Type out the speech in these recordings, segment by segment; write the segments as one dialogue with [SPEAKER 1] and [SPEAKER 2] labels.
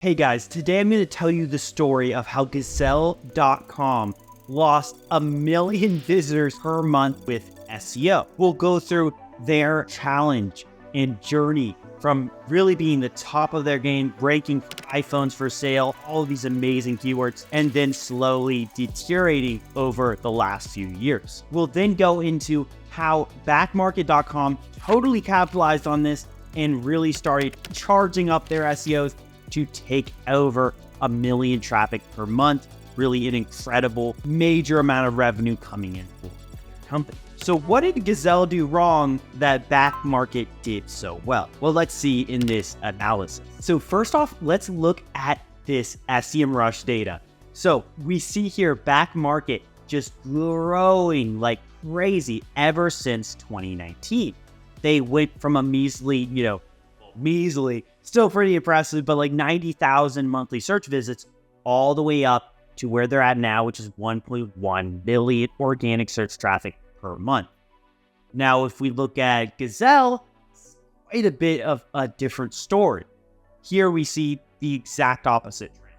[SPEAKER 1] Hey guys, today I'm going to tell you the story of how Gazelle.com lost 1 million visitors per month with SEO. We'll go through their challenge and journey from really being the top of their game, breaking iPhones for sale, all of these amazing keywords, and then slowly deteriorating over the last few years. We'll then go into how Backmarket.com totally capitalized on this and really started charging up their SEOs to take over 1 million traffic per month. Really an incredible, major amount of revenue coming in for the company. So what did Gazelle do wrong that Backmarket did so well? Well, let's see in this analysis. So first off, let's look at this SEMrush data. So we see here Backmarket just growing like crazy ever since 2019. They went from a measly, still pretty impressive, but like 90,000 monthly search visits all the way up to where they're at now, which is 1.1 billion organic search traffic per month. Now, if we look at Gazelle, it's quite a bit of a different story. Here we see the exact opposite trend.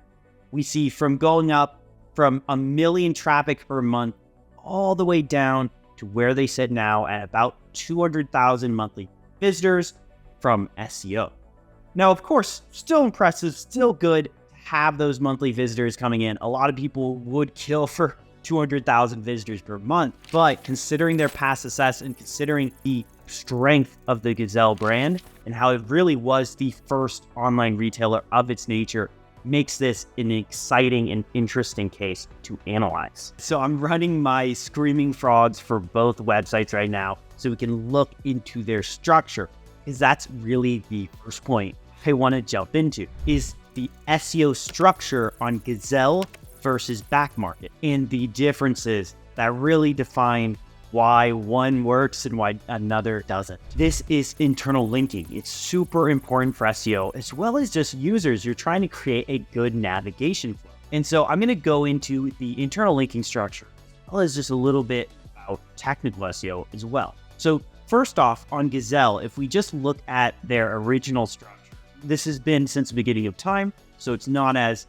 [SPEAKER 1] We see from going up from 1 million traffic per month all the way down to where they sit now at about 200,000 monthly visitors from SEO. Now, of course, still impressive, still good to have those monthly visitors coming in. A lot of people would kill for 200,000 visitors per month, but considering their past success and considering the strength of the Gazelle brand and how it really was the first online retailer of its nature, makes this an exciting and interesting case to analyze. So I'm running my screaming frogs for both websites right now so we can look into their structure, because that's really the first point I want to jump into, is the SEO structure on Gazelle versus Backmarket and the differences that really define why one works and why another doesn't. This is internal linking. It's super important for SEO as well as just users. You're trying to create a good navigation flow. And so I'm going to go into the internal linking structure, as well as just a little bit about technical SEO as well. So first off, on Gazelle, if we just look at their original structure, this has been since the beginning of time, so it's not as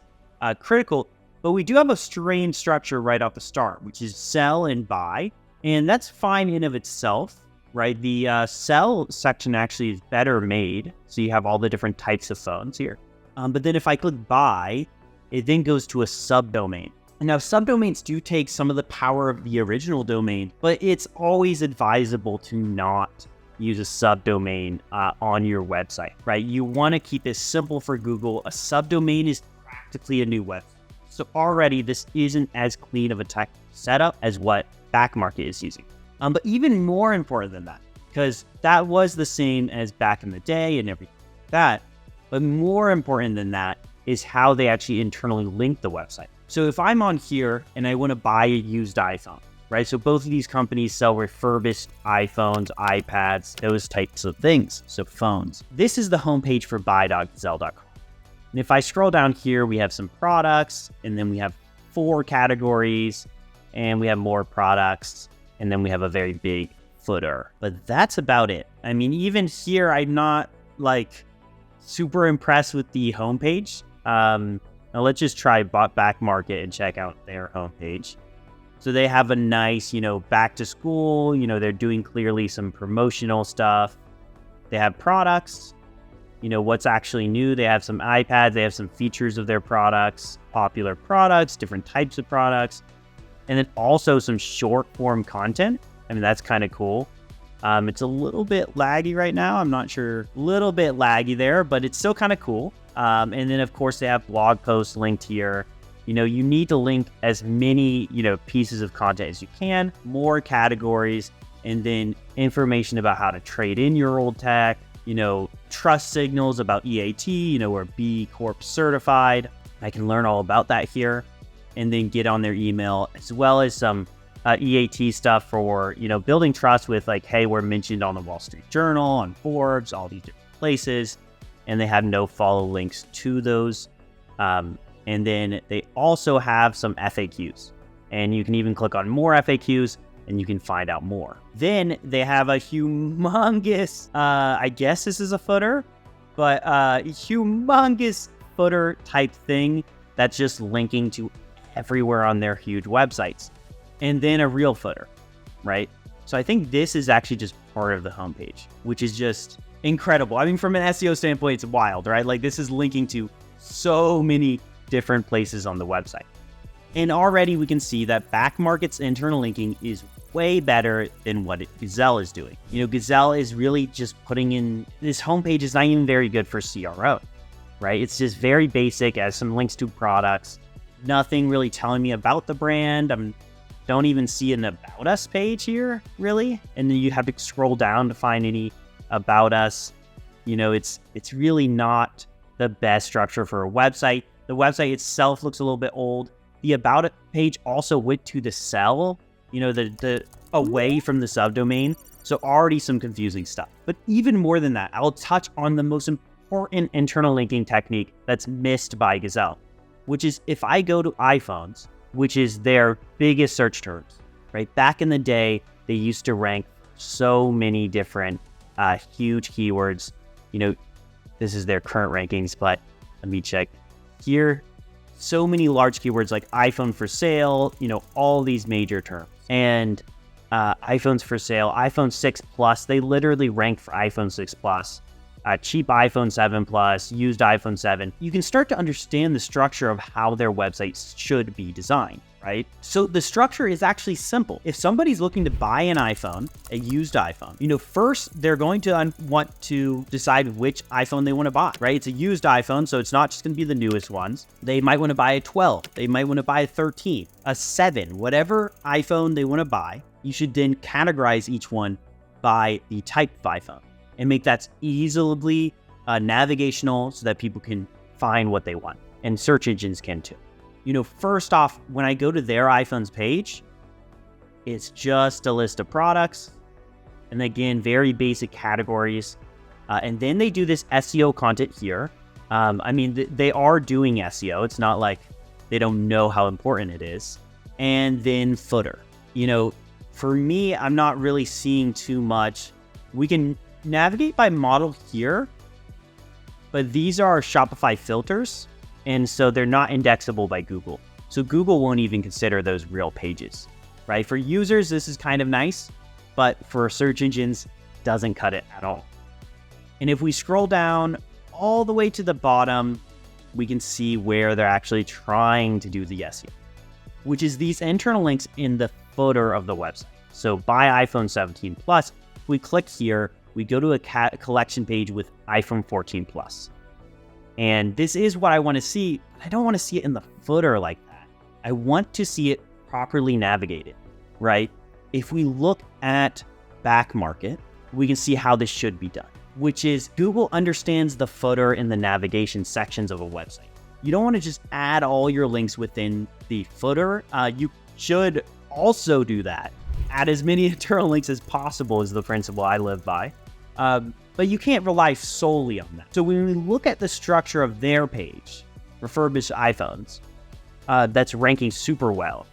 [SPEAKER 1] critical, but we do have a strange structure right off the start, which is sell and buy. And that's fine in of itself, right? The sell section actually is better made. So you have all the different types of phones here. But then if I click buy, it then goes to a subdomain. Now, subdomains do take some of the power of the original domain, but it's always advisable to not use a subdomain on your website, right? You want to keep this simple for Google. A subdomain is practically a new website. So already this isn't as clean of a tech setup as what Backmarket is using. But even more important than that, because that was the same as back in the day and everything like that, but more important than that is how they actually internally link the website. So if I'm on here and I want to buy a used iPhone, right? So both of these companies sell refurbished iPhones, iPads, those types of things. So phones. This is the homepage for buy.gazelle.com. And if I scroll down here, we have some products, and then we have 4 categories, and we have more products, and then we have a very big footer. But that's about it. I mean, even here, I'm not like super impressed with the homepage. Now let's just try Backmarket and check out their homepage. So they have a nice, back to school, they're doing clearly some promotional stuff. They have products, what's actually new. They have some iPads, they have some features of their products, popular products, different types of products, and then also some short form content. I mean, that's kind of cool. It's a little bit laggy right now. I'm not sure, a little bit laggy there, but it's still kind of cool. And then of course they have blog posts linked here. You need to link as many, pieces of content as you can, more categories, and then information about how to trade in your old tech, trust signals about EAT, or B Corp certified. I can learn all about that here and then get on their email, as well as some EAT stuff for, building trust with like, hey, we're mentioned on the Wall Street Journal, on Forbes, all these different places, and they have no follow links to those. And then they also have some FAQs, and you can even click on more FAQs and you can find out more. Then they have a humongous, I guess this is a footer, but humongous footer type thing that's just linking to everywhere on their huge websites. And then a real footer, right? So I think this is actually just part of the homepage, which is just incredible. I mean, from an SEO standpoint, it's wild, right? Like this is linking to so many different places on the website. And already we can see that Backmarket's internal linking is way better than what Gazelle is doing. Gazelle is really just putting in, this homepage is not even very good for CRO, right? It's just very basic, as some links to products, nothing really telling me about the brand. Don't even see an About Us page here, really. And then you have to scroll down to find any About Us. It's really not the best structure for a website. The website itself looks a little bit old. The About It page also went to the cell, the away from the subdomain. So already some confusing stuff. But even more than that, I'll touch on the most important internal linking technique that's missed by Gazelle, which is if I go to iPhones, which is their biggest search terms, right? Back in the day, they used to rank so many different huge keywords. This is their current rankings, but let me check here. So many large keywords like iPhone for sale, all these major terms. And iPhones for sale, iPhone 6 Plus, they literally rank for iPhone 6 Plus. Cheap iPhone 7 Plus, used iPhone 7. You can start to understand the structure of how their websites should be designed, right? So the structure is actually simple. If somebody's looking to buy an iPhone, a used iPhone, first they're going to want to decide which iPhone they want to buy, right? It's a used iPhone, so it's not just going to be the newest ones. They might want to buy a 12. They might want to buy a 13, a 7, whatever iPhone they want to buy. You should then categorize each one by the type of iPhone and make that easily navigational so that people can find what they want, and search engines can too. First off, when I go to their iPhones page, it's just a list of products, and again, very basic categories. And then they do this SEO content here. They are doing SEO. It's not like they don't know how important it is. And then footer. For me, I'm not really seeing too much. We can navigate by model here, but these are Shopify filters, and so they're not indexable by Google. So Google won't even consider those real pages, right? For users, this is kind of nice, but for search engines, doesn't cut it at all. And if we scroll down all the way to the bottom, we can see where they're actually trying to do the SEO, which is these internal links in the footer of the website. So buy iPhone 17 Plus, we click here, we go to a collection page with iPhone 14 Plus. And this is what I want to see. I don't want to see it in the footer like that. I want to see it properly navigated, right? If we look at Backmarket, we can see how this should be done, which is Google understands the footer and the navigation sections of a website. You don't want to just add all your links within the footer. You should also do that. Add as many internal links as possible is the principle I live by. But you can't rely solely on that. So when we look at the structure of their page, refurbished iPhones, that's ranking super well,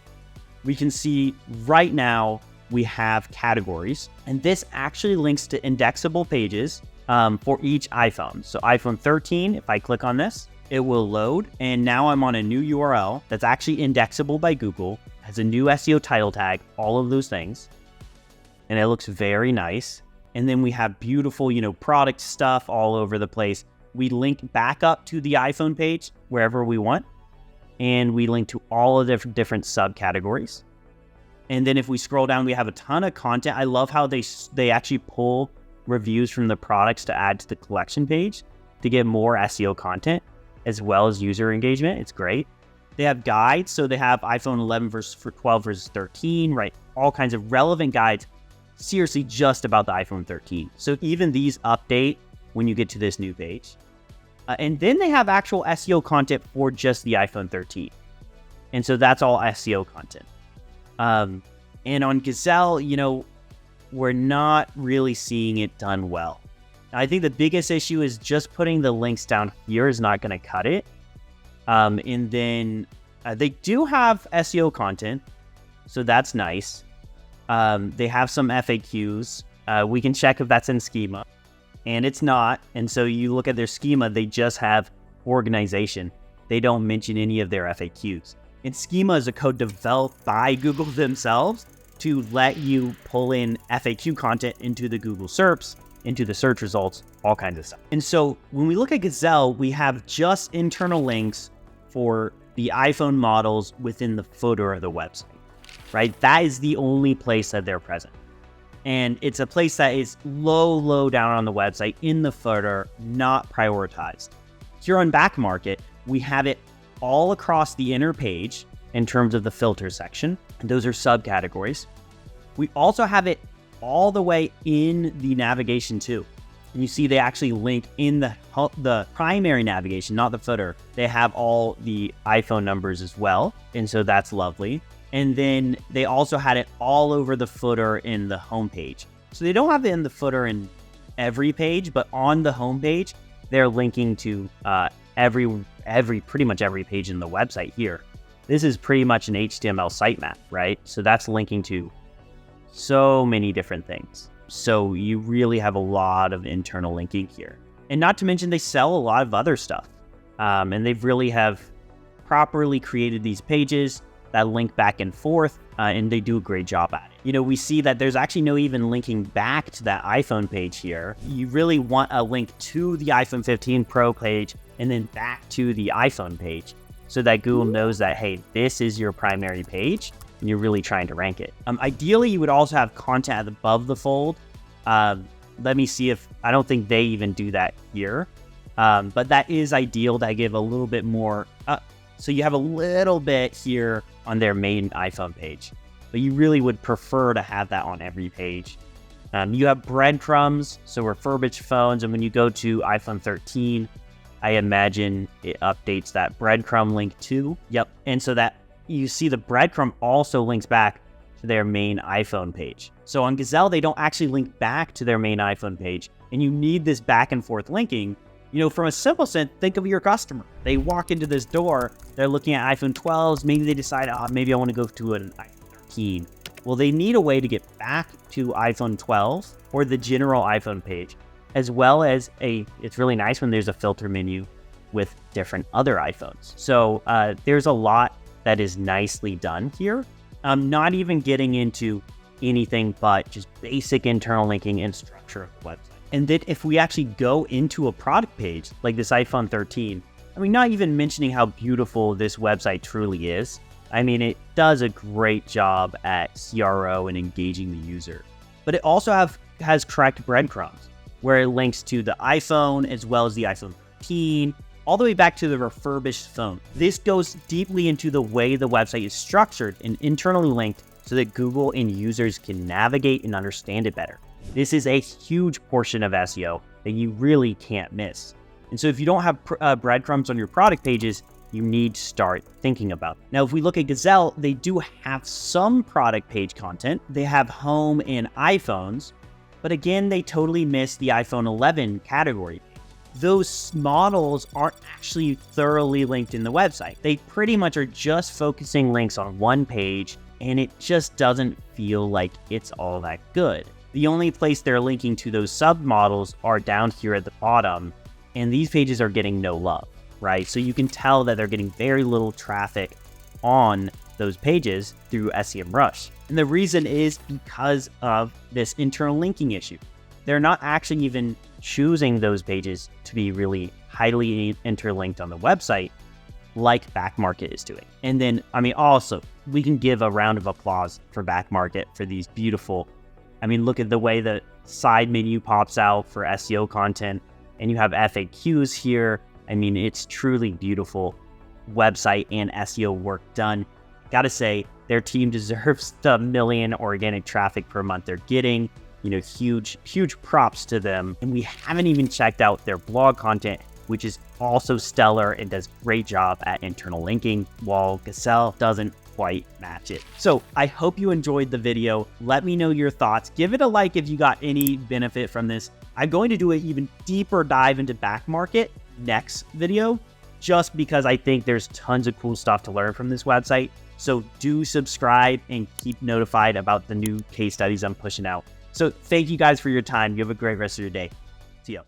[SPEAKER 1] we can see right now we have categories, and this actually links to indexable pages for each iPhone. So iPhone 13, if I click on this, it will load, and now I'm on a new URL that's actually indexable by Google, has a new SEO title tag, all of those things, and it looks very nice. And then we have beautiful, product stuff all over the place. We link back up to the iPhone page wherever we want, and we link to all of the different subcategories. And then if we scroll down, we have a ton of content. I love how they actually pull reviews from the products to add to the collection page to get more SEO content as well as user engagement. It's great. They have guides, so they have iPhone 11 versus 12 versus 13, right? All kinds of relevant guides. Seriously, just about the iPhone 13. So even these update when you get to this new page. And then they have actual SEO content for just the iPhone 13. And so that's all SEO content. And on Gazelle, we're not really seeing it done well. I think the biggest issue is just putting the links down here is not going to cut it. And then they do have SEO content, so that's nice. They have some FAQs. We can check if that's in Schema, and it's not. And so you look at their Schema, they just have organization, they don't mention any of their FAQs. And Schema is a code developed by Google themselves to let you pull in FAQ content into the Google SERPs, into the search results, all kinds of stuff. And so when we look at Gazelle, we have just internal links for the iPhone models within the footer of the website, right? That is the only place that they're present. And it's a place that is low down on the website in the footer, not prioritized. Here on Backmarket, we have it all across the inner page in terms of the filter section. And those are subcategories. We also have it all the way in the navigation too. And you see they actually link in the primary navigation, not the footer. They have all the iPhone numbers as well. And so that's lovely. And then they also had it all over the footer in the homepage. So they don't have it in the footer in every page, but on the homepage, they're linking to pretty much every page in the website here. This is pretty much an HTML sitemap, right? So that's linking to so many different things. So you really have a lot of internal linking here. And not to mention they sell a lot of other stuff. And they've really have properly created these pages that link back and forth, and they do a great job at it. You know, we see that there's actually no even linking back to that iPhone page here. You really want a link to the iPhone 15 Pro page and then back to the iPhone page so that Google knows that, hey, this is your primary page and you're really trying to rank it. Ideally, you would also have content above the fold. Let me see if, I don't think they even do that here, but that is ideal to give a little bit more. So you have a little bit here on their main iPhone page, but you really would prefer to have that on every page. You have breadcrumbs, so refurbished phones, and when you go to iPhone 13, I imagine it updates that breadcrumb link too. Yep, and so that you see the breadcrumb also links back to their main iPhone page. So on Gazelle, they don't actually link back to their main iPhone page, and you need this back and forth linking. You know, from a simple sense, think of your customer. They walk into this door, they're looking at iPhone 12s, maybe they decide, maybe I want to go to an iPhone 13. Well, they need a way to get back to iPhone 12 or the general iPhone page, as well as it's really nice when there's a filter menu with different other iPhones. So there's a lot that is nicely done here. Not even getting into anything but just basic internal linking and structure of the website. And then if we actually go into a product page like this iPhone 13, I mean, not even mentioning how beautiful this website truly is. I mean, it does a great job at CRO and engaging the user. But it also has correct breadcrumbs where it links to the iPhone as well as the iPhone 13, all the way back to the refurbished phone. This goes deeply into the way the website is structured and internally linked so that Google and users can navigate and understand it better. This is a huge portion of SEO that you really can't miss. And so if you don't have breadcrumbs on your product pages, you need to start thinking about it. Now, if we look at Gazelle, they do have some product page content. They have home and iPhones, but again, they totally miss the iPhone 11 category. Those models aren't actually thoroughly linked in the website. They pretty much are just focusing links on one page, and it just doesn't feel like it's all that good. The only place they're linking to those submodels are down here at the bottom, and these pages are getting no love, right? So you can tell that they're getting very little traffic on those pages through SEMrush. And the reason is because of this internal linking issue. They're not actually even choosing those pages to be really highly interlinked on the website like Backmarket is doing. And then, I mean, also, we can give a round of applause for Backmarket for these beautiful, I mean, look at the way the side menu pops out for SEO content, and you have FAQs here. I mean, it's truly beautiful website and SEO work done. Gotta say, their team deserves the million organic traffic per month they're getting. You know, huge props to them. And we haven't even checked out their blog content, which is also stellar and does a great job at internal linking, while Gazelle doesn't quite match it. So I hope you enjoyed the video. Let me know your thoughts. Give it a like if you got any benefit from this. I'm going to do an even deeper dive into Backmarket next video, just because I think there's tons of cool stuff to learn from this website. So do subscribe and keep notified about the new case studies I'm pushing out. So thank you guys for your time. You have a great rest of your day. See ya.